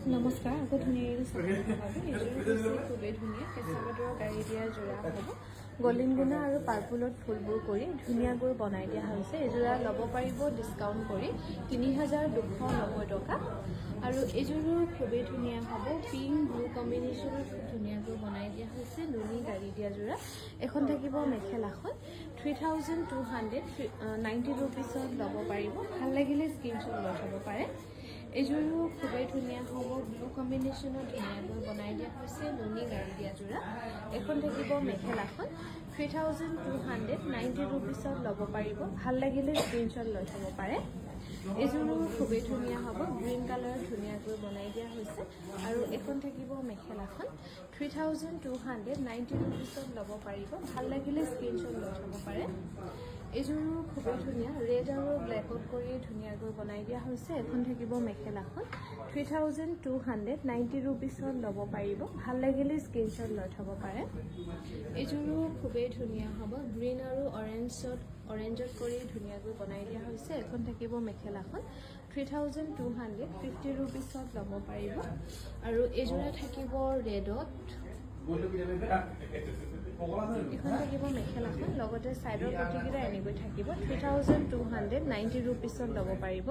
নমস্কাৰ আকৌ ধুনীয়াকৈ চাব এইযোৰ খুবেই ধুনীয়া কেঁচা পাটৰ গাড়ী দিয়া যোৰা হ'ব গলিন গুণা আৰু পাৰ্পুলত ফুলবোৰ কৰি ধুনীয়াকৈ বনাই দিয়া হৈছে এইযোৰা ল'ব পাৰিব ডিছকাউণ্ট কৰি ৩,২৯০ টকা আৰু এইযোৰো খুবেই ধুনীয়া হ'ব পিংক ব্লু কম্বিনেশ্যনত খুব ধুনীয়াকৈ বনাই দিয়া হৈছে নুনি গাড়ী দিয়া যোৰা এখন থাকিব মেখেলাখন 3,290 ৰুপিছত ল'ব পাৰিব ভাল লাগিলে স্ক্ৰীনশ্বট লৈ থ'ব পাৰে এইযোৰো খুবেই ধুনীয়া হ'ব ব্লু কম্বিনেশ্যনত ধুনীয়াকৈ বনাই দিয়া হৈছে নুনি গাড়ী দিয়া যোৰা এখন থাকিব মেখেলাখন 3,290 ৰুপিছত ল'ব পাৰিব ভাল লাগিলে স্ক্ৰীনশ্বট লৈ থ'ব পাৰে এইযোৰো খুবেই ধুনীয়া হ'ব গ্ৰীণ কালাৰ ধুনীয়াকৈ বনাই দিয়া হৈছে আৰু এখন থাকিব মেখেলাখন 3,290 ৰুপিছত ল'ব পাৰিব ভাল লাগিলে স্ক্ৰীনশ্বট লৈ থ'ব পাৰে এইযোৰো খুবেই ধুনীয়া ৰেড আৰু ব্লেকত কৰি ধুনীয়াকৈ বনাই দিয়া হৈছে এখন থাকিব মেখেলাখন 3,290 ৰুপিছত ল'ব পাৰিব ভাল লাগিলে স্ক্ৰীনশ্বট লৈ থ'ব পাৰে এইযোৰো খুবেই ধুনীয়া হ'ব গ্ৰীণ আৰু অৰেঞ্জত কৰি ধুনীয়াকৈ বনাই দিয়া হৈছে এখন থাকিব মেখেলাখন 3,250 ৰুপিছত ল'ব পাৰিব আৰু এইযোৰা থাকিব ৰেডত এখন থাকিব মেখেলাখন লগতে ছাইডৰ পটিকেইটা এনেকৈ থাকিব 3,290 ৰুপিছত ল'ব পাৰিব